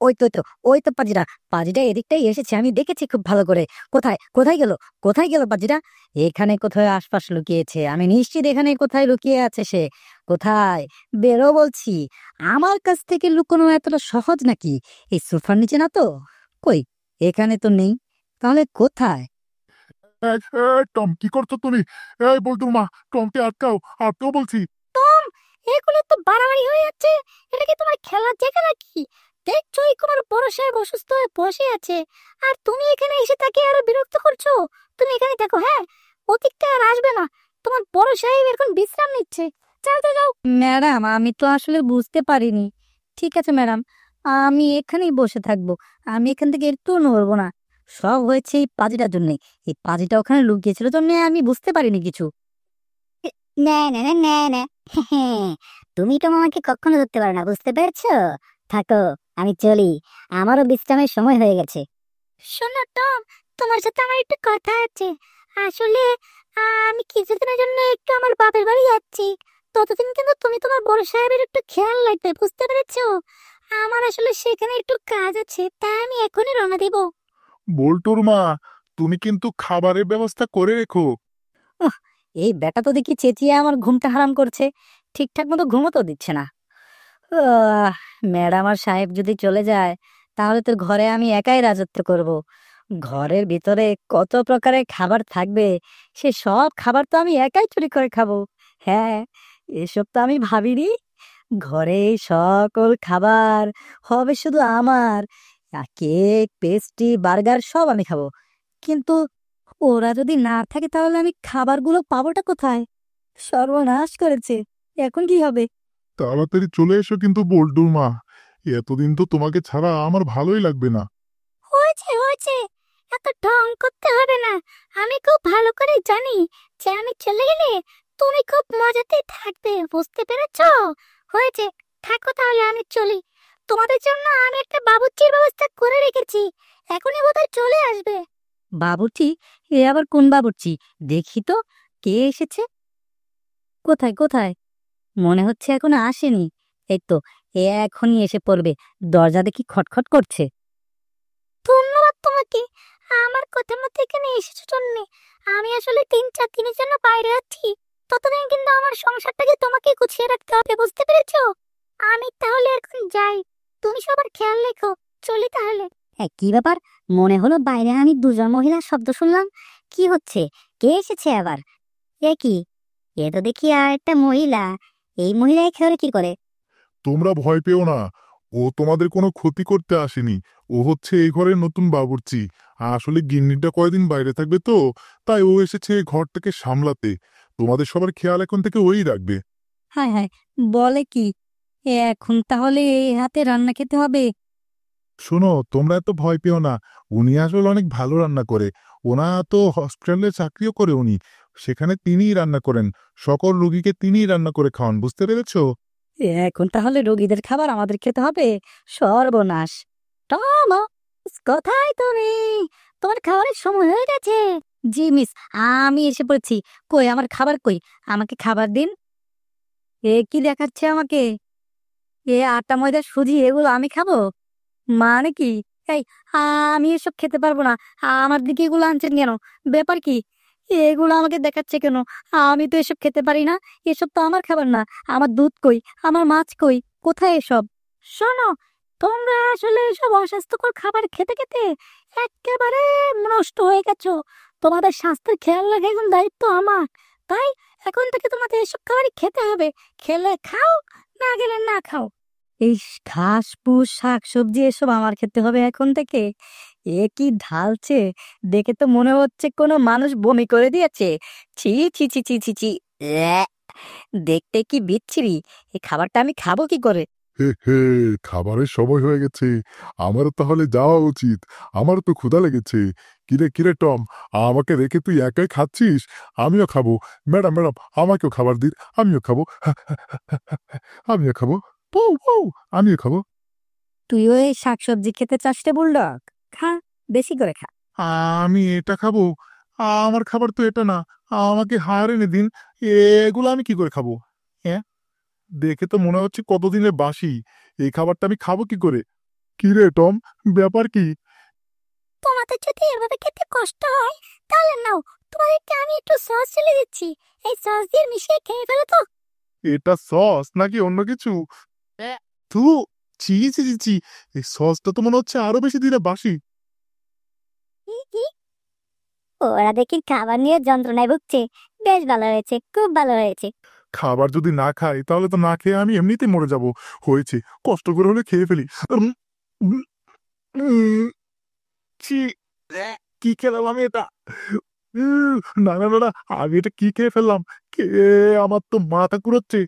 ওই তো, ওই তো পাজিটা, পাজিটা এদিকটাই এসেছে, আমি দেখেছি খুব ভালো করে। কোথায় কোথায় গেল, কোথায় গেল পাজিটা? এখানে কোথায় আশপাশ লুকিয়েছে, আমি নিশ্চিত এখানে কোথায় লুকিয়ে আছে সে। কোথায়? বেরো বলছি। আমার কাছ থেকে লুকোনো এতটা সহজ নাকি? এই সোফার নিচে না তো? কই, এখানে তো নেই, তাহলে কোথায়? এই, এই, টম, কি করছো তুমি? এই বল্টুর মা, টমকে আটকাও, আটকাও বলছি। টম, এগুলো তো বাড়াবাড়ি হয়ে যাচ্ছে। এটা কি তোমার খেলার জায়গা নাকি? দেখছোই তোমার বড় সাহেব অসুস্থ হয়ে বসে আছে, আর তুমি এখানে এসে তাকে আরো বিরক্ত করছো। তুমি এখানে দেখো, হ্যাঁ, অতীতটা আর আসবে না। তোমার বড় সাহেব এখন বিশ্রাম নিচ্ছে। যাও যাও যাও। ম্যাডাম, আমি তো আসলে বুঝতে পারিনি। ঠিক আছে ম্যাডাম, আমি এখানেই বসে থাকবো। আমি এখান থেকে একটু নড়বো না। সব হয়েছে এই পাজিটার জন্য। এই পাজিটা ওখানে লুকিয়েছিল জন্য আমি বুঝতে পারিনি কিছু। না না না না না, তুমি তো আমাকে কখনো ধরতে পারো না, বুঝতে পেরেছো? থাকো, আমি চলি, আমারও বিশ্রামের সময় হয়ে গেছে। শোনো টম, তোমার সাথে আমার একটু কথা আছে। আসলে আমি কিছুদিনের জন্য একটু আমার বাপের বাড়ি যাচ্ছি। ততদিন কিন্তু তুমি তোমার বড় সাহেবের একটু খেয়াল রাখবে, বুঝতে পেরেছো? আমার আসলে সেখানে একটু কাজ আছে, তাই আমি এখনই রওনা দেব। বল্টুর মা, তুমি কিন্তু খাবারের ব্যবস্থা করে রেখো। উহ, এই বেটা তো দেখি চেঁচিয়ে আমার ঘুমটা হারাম করছে, ঠিকঠাক মতো ঘুমো তো দিচ্ছে না। আহ, ম্যাডাম আর সাহেব যদি চলে যায়, তাহলে তো ঘরে আমি একাই রাজত্ব করব। ঘরের ভিতরে কত প্রকারের খাবার থাকবে, সে সব খাবার তো আমি একাই চুরি করে খাবো। হ্যাঁ, এসব তো আমি ভাবিনি। ঘরে এই সকল খাবার হবে শুধু আমার। কেক, পেস্ট্রি, বার্গার সব আমি খাবো। কিন্তু ওরা যদি না থাকে, তাহলে আমি খাবারগুলো পাবোটা কোথায়? সর্বনাশ করেছে, এখন কি হবে? তাড়াতাড়ি চলে এসো কিন্তু বল্টুর মা, এতদিন তো তোমাকে ছাড়া আমার ভালোই লাগবে না। হয়েছে হয়েছে, এত ঢং করতে হবে না। আমি খুব ভালো করে জানি যে আমি চলে গেলে তুমি খুব মজাতে থাকবে, বুঝতে পেরেছো? হয়েছে, থাকো তাহলে, আমি চলি। তোমাদের জন্য আমি একটা বাবুর্চির ব্যবস্থা করে রেখেছি, এখনই বোধহয় চলে আসবে। বাবুর্চি? এ আবার কোন বাবুর্চি? দেখি তো, কে এসেছে? কোথায় কোথায়? মনে হচ্ছে এখনো আসেনি। এই তো, এ এখনই এসে পড়বে। দরজা দেখি খটখট করছে। ধন্যবাদ তোমাকে, আমার কথা মতো এখানে এসেছো জন্য। আমি আসলে 3-4 দিনের জন্য বাইরে আছি, ততদিন কিন্তু আমার সংসারটাকে তোমাকে গুছিয়ে রাখতে হবে, বুঝতে পেরেছো? আমি তাহলে এখন যাই, তুমি সবার খেয়াল রেখো। চলি তাহলে। কি ব্যাপার? মনে হলো বাইরে আমি দুজন মহিলার শব্দ শুনলাম। কি হচ্ছে? কে এসেছে আবার? এ কি? এ তো দেখি আর একটা মহিলা। এই মহিলা এখানে কি করে? তোমরা ভয় পেও না, ও তোমাদের কোনো ক্ষতি করতে আসেনি। ও হচ্ছে এই ঘরের নতুন বাবুর্চি। আসলে গিন্নিটা কয়দিন বাইরে থাকবে তো, তাই ও এসেছে এই ঘরটাকে সামলাতে। তোমাদের সবার খেয়াল এখন থেকে ওই রাখবে। হায় হায়, বলে কি? এখন তাহলে এই হাতে রান্না খেতে হবে? শোনো, তোমরা এত ভয় পেও না। উনি আসলে অনেক ভালো রান্না করে। ওনা তো হসপিটালে চাকরিও করে উনি। সেখানে তিনিই রান্না করেন। সকল রোগীকে তিনিই রান্না করে খাওয়ান, বুঝতে পেরেছো? এখন তাহলে রোগীদের খাবার আমাদের খেতে হবে? সর্বনাশ! টমাস, কোথায় তুমি? তোমার খাবারের সময় হয়ে গেছে। জি মিস, আমি এসে পড়েছি। কই আমার খাবার, কই? আমাকে খাবার দিন। এ কি দেখাচ্ছে আমাকে? এ আটা, ময়দা, সুজি, এগুলো আমি খাবো? মানে কি? এই, আমি এসব খেতে পারবো না। আমার দিকে এগুলো আনছেন কেন? ব্যাপার কি? এগুলো আমাকে দেখাচ্ছে কেন? আমি তো এসব খেতে পারি না। এসব তো আমার খাবার না। আমার দুধ কই? আমার মাছ কই? কোথায় এসব? শোনো, তোমরা আসলে এসব অস্বাস্থ্যকর খাবার খেতে খেতে একেবারে নষ্ট হয়ে গেছো। তোমাদের স্বাস্থ্যের খেয়াল রাখা এখন দায়িত্ব আমার। তাই এখন থেকে তোমাদের এসব খাবারই খেতে হবে। খেলে খাও, না গেলে না খাও। এই ঘাস ফুস শাক সবজি এসব আমার খেতে হবে এখন থেকে? এ কি ঢালছে! দেখে তো মনে হচ্ছে কোনো মানুষ বমি করে দিয়েছে। ছি ছি ছি ছি ছি ছি। উঃ, দেখতে কি বিচ্ছিরি! এই খাবারটা আমি খাবো কি করে? হে হে, খাবারের সময় হয়ে গেছে। আমারও তাহলে যাওয়া উচিত। আমারও তো ক্ষুধা লেগেছে। কিরে কিরে টম, আমাকে রেখে তুই একাই খাচ্ছিস? আমিও খাবো। ম্যাডাম ম্যাডাম, আমাকেও খাবার দিন। আমিও খাবো। আমিও খাবো। বউ বউ, আমিও খাবো। তুইও এই শাকসবজি খেতে চাস রে বুলডগ? খা, বেশি করে খা। আমি এটা খাবো? আমার খাবার তো এটা না। আমাকে হার এনে দিন। এগুলো আমি কি করে খাবো? হ্যাঁ, দেখে তো মনে হচ্ছে কতদিনের বাসি। এই খাবারটা আমি খাবো কি করে? কি রে টম, ব্যাপার কি? তোমাদের যদি এভাবে খেতে কষ্ট হয় তাহলে নাও, তোমাদেরকে আমি একটু সস ঢেলে দিচ্ছি, এই সস দিয়ে মিশিয়ে খেয়ে ফেলো তো। এটা সস নাকি অন্য কিছু? থু, ছি ছি ছি ছি, এই সসটা তো মনে হচ্ছে আরো বেশি দিনে বাসি। কি? ওরা দেখি খাবার নিয়ে যন্ত্রণায় ভুগছে। বেশ ভালো হয়েছে, খুব ভালো হয়েছে। খাবার যদি না খাই তাহলে তো না খেয়ে আমি এমনিতেই মরে যাব। হয়েছে, কষ্ট করে হলে খেয়ে ফেলি। উম, উম, উম, ছি, কি খেলাম আমি এটা? উম, না না না না, আমি এটা কি খেয়ে ফেললাম? কে, আমার তো মাথা ঘুরাচ্ছে।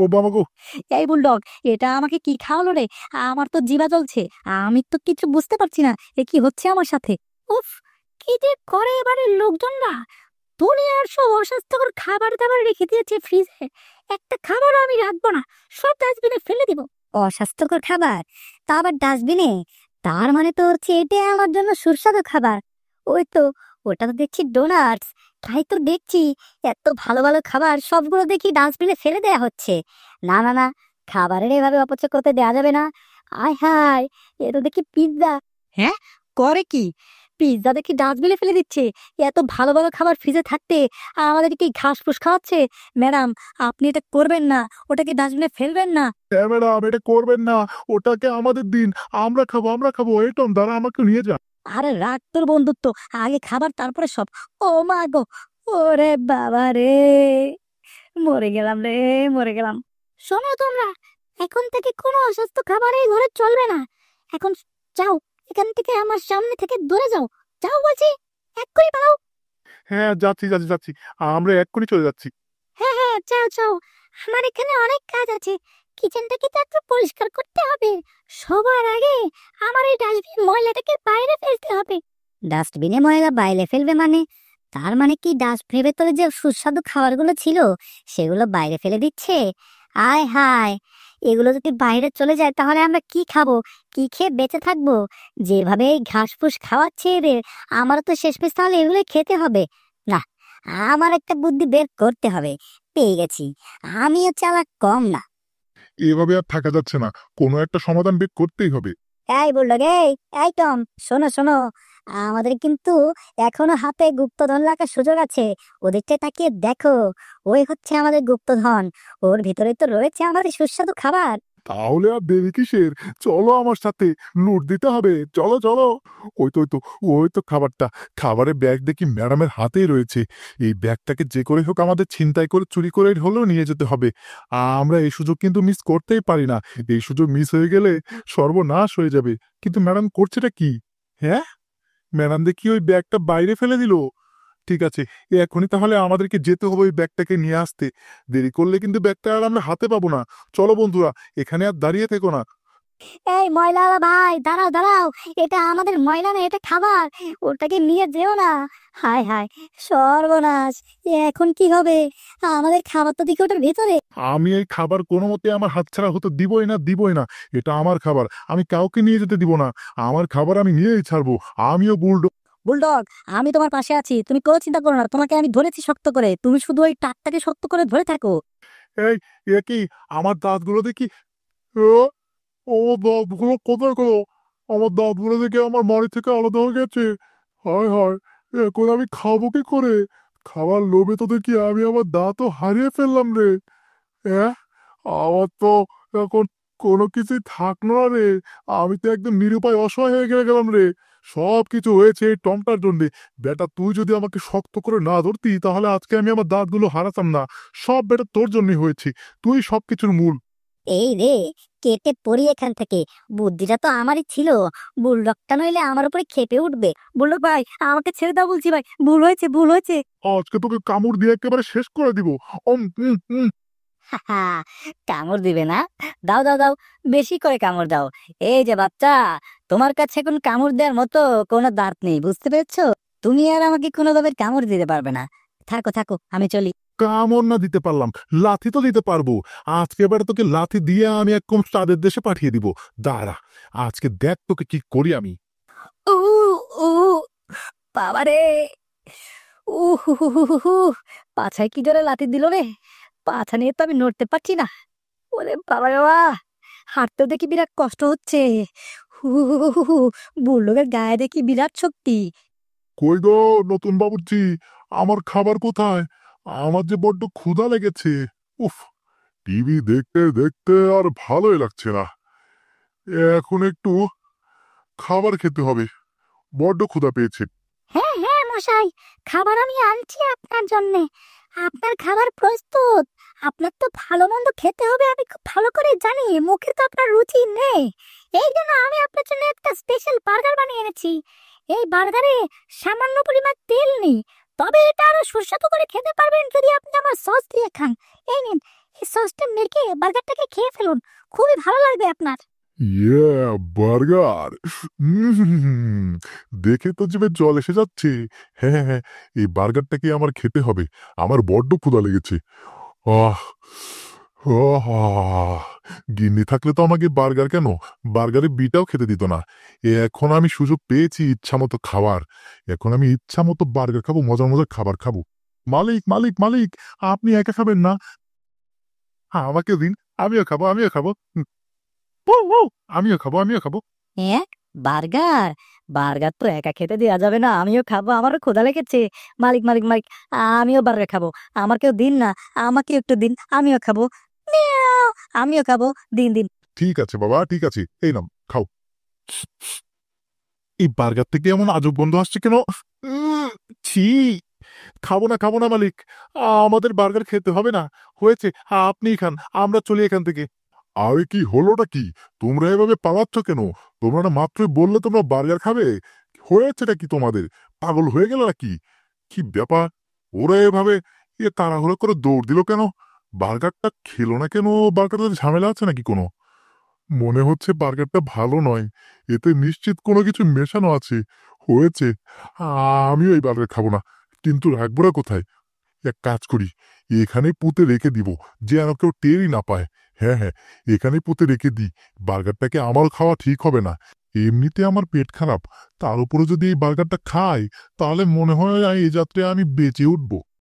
ও বাবা গো! এই বুলডগ, এটা আমাকে কি খাওয়ালো রে? আমার তো জিভা জ্বলছে, আমি তো কিছু বুঝতে পারছি না এ কি হচ্ছে আমার সাথে। উফ, কি যে করে এবারের লোকজনরা! দুনিয়ার সব অস্বাস্থ্যকর খাবার দাবার রেখে দিয়েছে ফ্রিজে, একটা খাবারও আমি রাখবো না, সব ডাস্টবিনে ফেলে দিব। অস্বাস্থ্যকর খাবার, তা আবার ডাস্টবিনে? তার মানে তো হচ্ছে এটা আমার জন্য সুস্বাদু খাবার। ওই তো, ওটা তো দেখছি ডোনাটস। তাই তো দেখছি এত ভালো ভালো খাবার সবগুলো দেখি ডাস্টবিনে ফেলে দেয়া হচ্ছে। না না না, খাবারের এভাবে অপচয় করতে দেওয়া যাবে না। আয় হায়, এ তো দেখি পিৎজা। হ্যাঁ, করে কি? পিৎজা দেখি ডাস্টবিনে ফেলে দিচ্ছে। এত ভালো ভালো খাবার ফ্রিজে থাকতে আমাদের কি ঘাস ফুস খাওয়াচ্ছে? ম্যাডাম, আপনি এটা করবেন না, ওটাকে ডাস্টবিনে ফেলবেন না। হ্যাঁ ম্যাডাম, এটা করবেন না, ওটাকে আমাদের দিন, আমরা খাবো আমরা খাবো। এই টম, দাঁড়া, আমাকে নিয়ে যা। আরে রাখ তোর বন্ধুত্ব, আগে খাবার তারপরে সব। ও মা গো, ওরে বাবা রে, মরে গেলাম রে, মরে গেলাম। শোনো তোমরা, এখন থেকে কোনো অসুস্থ খাবার এই ঘরে চলবে না। এখন যাও, এখান থেকে আমার সামনে থেকে দূরে যাও। যাও বলছি, এক্ষুনি পাও। হ্যাঁ, যাচ্ছি যাচ্ছি যাচ্ছি, আমরা এক্ষুনি চলে যাচ্ছি। হ্যাঁ হ্যাঁ, যাও যাও, আমার এখানে অনেক কাজ আছে। কিচেনটাকে তো একটু পরিষ্কার করতে হবে। সবার আগে আমার এই ডাস্টবিন ময়লাটাকে বাইরে ফেলতে হবে। ডাস্টবিনে ময়লা বাইরে ফেলবে মানে? তার মানে কি ডাস্টবিনের ভেতরে যে সুস্বাদু খাবারগুলো ছিল সেগুলো বাইরে ফেলে দিচ্ছে? আয় হায়, এগুলো যদি বাইরে চলে যায় তাহলে আমরা কি খাবো, কি খেয়ে বেঁচে থাকবো? যেভাবে এই ঘাস ফুস খাওয়াচ্ছে এদের, আমারও তো শেষমেশ তাহলে এগুলো খেতে হবে। না, আমার একটা বুদ্ধি বের করতে হবে। পেয়ে গেছি, আমিও চালাক কম না। এভাবে আর থাকা যাচ্ছে না, কোনো একটা সমাধান বের করতেই হবে। এই বুলডগ, এই টম, শোনো শোনো, আমাদের কিন্তু এখনো হাতে গুপ্তধন রাখার সুযোগ আছে। ওদিকটা তাকিয়ে দেখো, ওই হচ্ছে আমাদের গুপ্তধন। ওর ভিতরে তো রয়েছে আমাদের সুস্বাদু খাবার। তাহলে আর দেরি কিসের? চলো আমার সাথে, লুট দিতে হবে, চলো চলো। ওই তো ওই তো, ওই তো খাবারটা, খাবারের ব্যাগ দেখি ম্যাডামের হাতেই রয়েছে। এই ব্যাগটাকে যে করে হোক আমাদের ছিনতাই করে চুরি করে হলেও নিয়ে যেতে হবে। আমরা এই সুযোগ কিন্তু মিস করতেই পারি না। এই সুযোগ মিস হয়ে গেলে সর্বনাশ হয়ে যাবে। কিন্তু ম্যাডাম করছেটা কি? হ্যাঁ, ম্যাডাম দেখি ওই ব্যাগটা বাইরে ফেলে দিল। ঠিক আছে, এখনই তাহলে আমাদেরকে যেতে হবে ওই ব্যাগটাকে নিয়ে আসতে। দেরি করলে কিন্তু ব্যাগটা আর আমরা হাতে পাবো না। চলো বন্ধুরা, এখানে আর দাঁড়িয়ে থেকো না। এই ময়লাওয়ালা ভাই, দাঁড়াও দাঁড়াও, এটা আমাদের ময়লা না, এটা খাবার, ওটাকে নিয়ে যেও না। হায় হায়, সর্বনাশ, এখন কি হবে? আমাদের খাবার তো দিকে ওটার ভেতরে। আমি এই খাবার কোনো মতে আমার হাতছাড়া হতে দিবই না, দিবই না। এটা আমার খাবার, আমি কাউকে নিয়ে যেতে দিব না। আমার খাবার আমি নিয়েই ছাড়বো। আমিও বুলডগ। বুলডগ, আমি তোমার পাশে আছি, তুমি কোনো চিন্তা করো না, তোমাকে আমি ধরেছি শক্ত করে, তুমি শুধু ওই টাকটাকে শক্ত করে ধরে থাকো। এই, এ কি? আমার দাঁতগুলো দেখি। ও, ও, দাঁতগুলো কোথায় গেল? আমার দাঁতগুলো দেখে আমার মাড়ি থেকে আলাদা হয়ে গেছে। হায় হায়, এখন আমি খাবো কি করে? খাবার লোভে তো দেখি আমি আমার দাঁতও হারিয়ে ফেললাম রে। হ্যাঁ, আমার তো এখন কোনো কিছুই থাকলো না রে। আমি তো একদম নিরুপায় অসহায় হয়ে গেলাম রে। সব কিছু হয়েছে এই টমটার জন্যে। বেটা, তুই যদি আমাকে শক্ত করে না ধরতি তাহলে আজকে আমি আমার দাঁতগুলো হারাতাম না। সব বেটা তোর জন্যই হয়েছে, তুই সব কিছুর মূল। এই রে, কেটে পড়ি এখান থেকে। বুদ্ধিটা তো আমারই ছিল, বুলডগটা নইলে আমার উপরে খেপে উঠবে। বুলডগ ভাই, আমাকে ছেড়ে দাও বলছি ভাই, ভুল হয়েছে ভুল হয়েছে। আজকে তোকে কামড় দিয়ে একেবারে শেষ করে দিব। উম, উম, উম। হাহা, কামড় দিবে না? দাও দাও দাও, বেশি করে কামড় দাও। এই যে বাচ্চা, তোমার কাছে এখন কামড় দেওয়ার মতো কোনো দাঁত নেই, বুঝতে পেরেছো? তুমি আর আমাকে কোনোভাবে কামড় দিতে পারবে না। থাকো থাকো, আমি চলি। কামড় না দিতে পারলাম, লাথি তো দিতে পারবো। আজকে এবার তোকে লাথি দিয়ে আমি একদম চাঁদের দেশে পাঠিয়ে দিব। দাঁড়া, আজকে দেখ তোকে কি করি আমি। উ উ বাবারে, উ হু হু হু হু হু, পাছায় কি জোরে লাথি দিল রে! পাছা নিয়ে তো আমি নড়তে পারছি না। ওরে বাবা রে বাবা, হাঁটতেও দেখি বিরাট কষ্ট হচ্ছে। হু বুড়লোকের গায়ে দেখি বিরাট শক্তি। কই গো নতুন বাবুর্চি, আমার খাবার কোথায়? আমার যে বড্ড ক্ষুধা লেগেছে। উফ, টিভি দেখতে দেখতে আর ভালোই লাগছে না। এখন একটু খাবার খেতে হবে, বড্ড ক্ষুধা পেয়েছে। হ্যাঁ হ্যাঁ মশাই, খাবার আমি আনছি আপনার জন্যে। আপনার খাবার প্রস্তুত। আপনার তো ভালো মন্দ খেতে হবে, আমি খুব ভালো করে জানি। মুখে তো আপনার রুচি নেই, এই জন্য আমি আপনার জন্য একটা স্পেশাল বার্গার বানিয়ে এনেছি। এই বার্গারে সামান্য পরিমাণ তেল নেই, তবে এটা আরো সুস্বাদু করে খেতে পারবেন যদি আপনি আমার সস দিয়ে খান। এই নিন, এই সসটা মেখে বার্গারটাকে খেয়ে ফেলুন, খুবই ভালো লাগবে আপনার। ইয়ে, বার্গার! দেখে তো জিভে জল এসে যাচ্ছে। হ্যাঁ হ্যাঁ হ্যাঁ, এই বার্গারটাকে আমার খেতে হবে। আমার বড্ড ক্ষুধা লেগেছে। আহ আহ! গিন্নি থাকলে তো আমাকে বার্গার কেন, বার্গারের বিটাও খেতে দিত না। এখন আমি সুযোগ পেয়েছি ইচ্ছা মতো খাওয়ার। এখন আমি ইচ্ছা মতো বার্গার খাবো, মজার মজার খাবার খাবো। মালিক মালিক মালিক, আপনি একা খাবেন না, আমাকে দিন। আমিও খাবো, আমিও খাবো। উ, উ, আমিও খাবো, আমিও খাবো। এক বার্গার, বার্গার তো একা খেতে দেওয়া যাবে না, আমিও খাবো, আমারও ক্ষুধা লেগেছে। মালিক মালিক মালিক, আমিও বার্গার খাবো, আমাকেও দিন না, আমাকে একটু দিন, আমিও খাবো। মিয়াও, আমিও খাবো, দিন দিন। ঠিক আছে বাবা, ঠিক আছে, এই নাও খাও। এই বার্গার থেকে এমন আজব গন্ধ আসছে কেন? উম, ছি! খাবো না, খাবো না মালিক। আমাদের বার্গার খেতে হবে না, হয়েছে। আপনিই খান, আমরা চলি এখান থেকে। আরে কি হলোটা কি? তোমরা এভাবে পালাচ্ছ কেন? তোমরা না মাত্রই বললে তোমরা বার্গার খাবে। হয়েছেটা কি তোমাদের? পাগল হয়ে গেল নাকি? কি ব্যাপার? ওরা এভাবে তাড়াহুড়ো করে দৌড় দিল কেন? বার্গারটা খেলো না কেন? বার্গারটার ঝামেলা আছে নাকি কোনো? মনে হচ্ছে বার্গারটা ভালো নয়, এতে নিশ্চিত কোনো কিছু মেশানো আছে। হয়েছে, আমিও এই বার্গার খাবো না। কিন্তু রাখবো না কোথায়? এক কাজ করি, এখানেই পুঁতে রেখে দিব, যেন কেউ টেরই না পায়। হ্যাঁ হ্যাঁ, এখানেই পুঁতে রেখে দিই। বার্গারটাকে আমার খাওয়া ঠিক হবে না। এমনিতে আমার পেট খারাপ, তার উপরে যদি এই বার্গারটা খাই, তাহলে মনে হয় এই যাত্রায় আমি বেঁচে উঠবো।